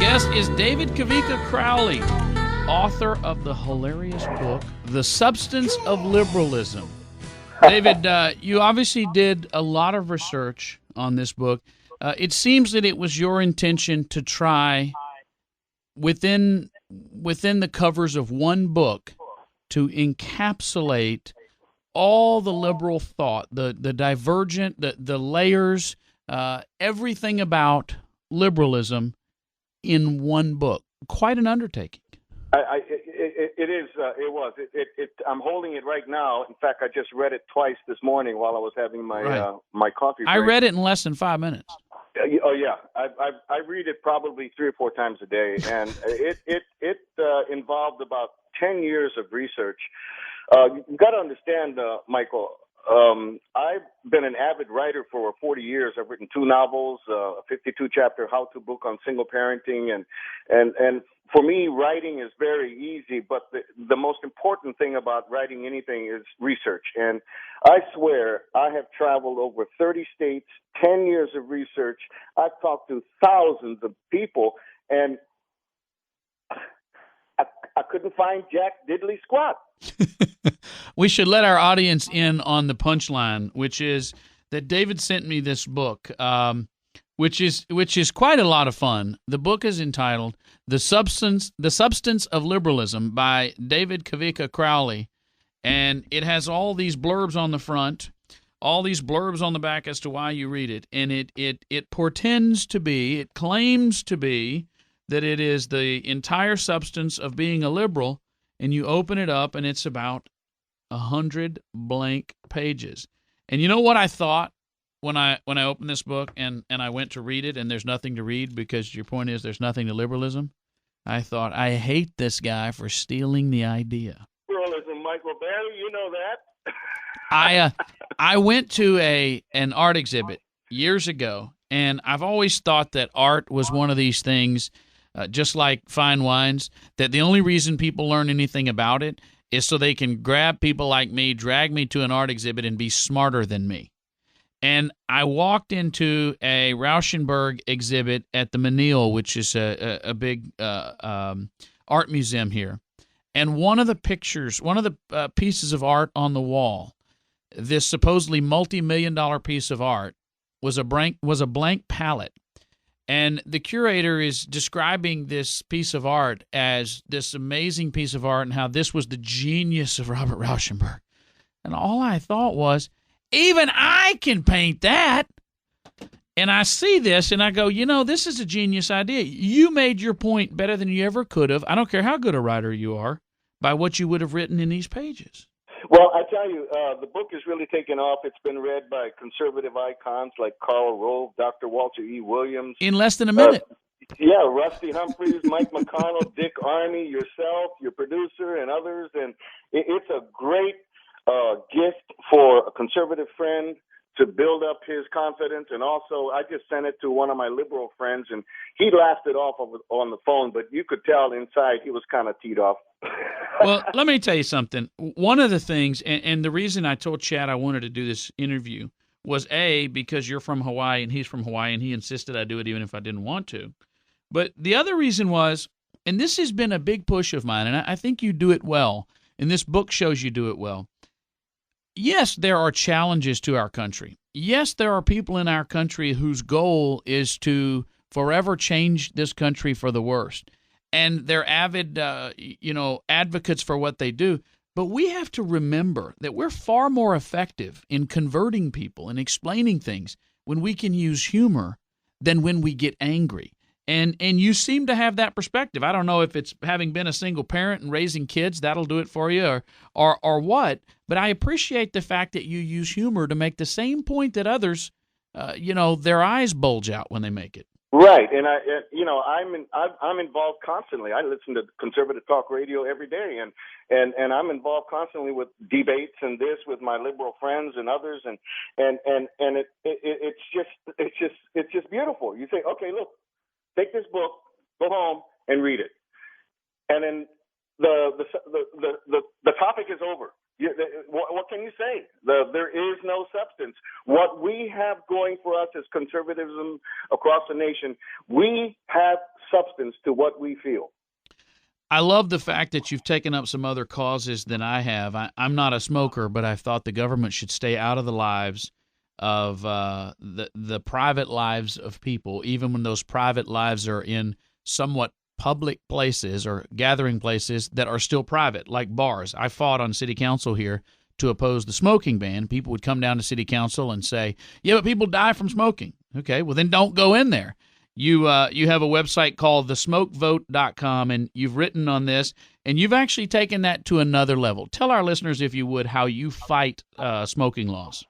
guest is David Kavika Crowley, author of the hilarious book, The Substance of Liberalism. David, you obviously did a lot of research on this book. It seems that it was your intention to try, within the covers of one book, to encapsulate all the liberal thought, the divergent, the layers, everything about liberalism in one book. Quite an undertaking. It is. It was. I'm holding it right now. In fact, I just read it twice this morning while I was having my my coffee break. I read it in less than 5 minutes. Oh yeah, I read it probably 3 or 4 times a day, and it involved about 10 years of research. You got to understand, Michael. I've been an avid writer for 40 years. I've written 2 novels, a 52-chapter how-to book on single parenting, and for me, writing is very easy. But the most important thing about writing anything is research. And I swear, I have traveled over 30 states, 10 years of research. I've talked to thousands of people, and I couldn't find jack diddly squat. We should let our audience in on the punchline, which is that David sent me this book, which is quite a lot of fun. The book is entitled The Substance of Liberalism by David Kavika Crowley, and it has all these blurbs on the front, all these blurbs on the back as to why you read it, and it portends to be, it claims to be, that it is the entire substance of being a liberal, and you open it up, and it's about 100 blank pages. And you know what I thought when I opened this book and I went to read it, and there's nothing to read because your point is there's nothing to liberalism? I thought, I hate this guy for stealing the idea. Liberalism, Michael Bailey, you know that. I went to an art exhibit years ago, and I've always thought that art was one of these things, just like fine wines, that the only reason people learn anything about it is so they can grab people like me, drag me to an art exhibit, and be smarter than me. And I walked into a Rauschenberg exhibit at the Menil, which is a big art museum here. And one of the pictures, one of the pieces of art on the wall, this supposedly multi-million-dollar piece of art, was a blank palette. And the curator is describing this piece of art as this amazing piece of art and how this was the genius of Robert Rauschenberg. And all I thought was, even I can paint that. And I see this and I go, this is a genius idea. You made your point better than you ever could have. I don't care how good a writer you are, by what you would have written in these pages. Well, I tell you, the book has really taken off. It's been read by conservative icons like Karl Rove, Dr. Walter E. Williams. In less than a minute. Rusty Humphreys, Mike McConnell, Dick Armey, yourself, your producer, and others. And it's a great gift for a conservative friend to build up his confidence. And also, I just sent it to one of my liberal friends, and he laughed it off on the phone, but you could tell inside he was kind of teed off. Well, let me tell you something. One of the things, and the reason I told Chad I wanted to do this interview was, A, because you're from Hawaii and he's from Hawaii, and he insisted I do it even if I didn't want to. But the other reason was, and this has been a big push of mine, and I think you do it well, and this book shows you do it well. Yes, there are challenges to our country. Yes, there are people in our country whose goal is to forever change this country for the worst. And they're avid, advocates for what they do. But we have to remember that we're far more effective in converting people and explaining things when we can use humor than when we get angry. And you seem to have that perspective. I don't know if it's having been a single parent and raising kids, that'll do it for you, or what. But I appreciate the fact that you use humor to make the same point that others, their eyes bulge out when they make it. Right, and I'm involved constantly. I listen to conservative talk radio every day, and I'm involved constantly with debates and this with my liberal friends and others, and it's just beautiful. You say, okay, look. Take this book, go home, and read it, and then the topic is over. What can you say? There is no substance. What we have going for us is conservatism across the nation. We have substance to what we feel. I love the fact that you've taken up some other causes than I have. I'm not a smoker, but I thought the government should stay out of the lives of the private lives of people, even when those private lives are in somewhat public places or gathering places that are still private, like bars. I fought on city council here to oppose the smoking ban. People would come down to city council and say, yeah, but people die from smoking. Okay, well, then don't go in there. You have a website called thesmokevote.com, and you've written on this, and you've actually taken that to another level. Tell our listeners, if you would, how you fight smoking laws.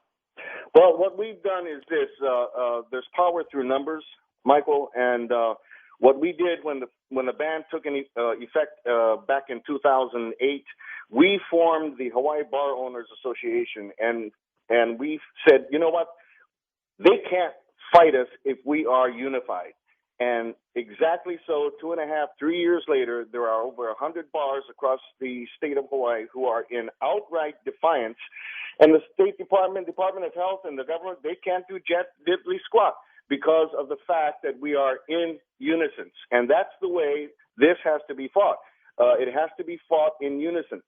Well, what we've done is this. There's power through numbers, Michael, and what we did when the ban took any effect back in 2008, we formed the Hawaii Bar Owners Association, and we said, you know what, they can't fight us if we are unified. And exactly so, 2.5, 3 years later, there are over 100 bars across the state of Hawaii who are in outright defiance. And the State Department, Department of Health, and the government, they can't do diddly squat because of the fact that we are in unison. And that's the way this has to be fought. It has to be fought in unison.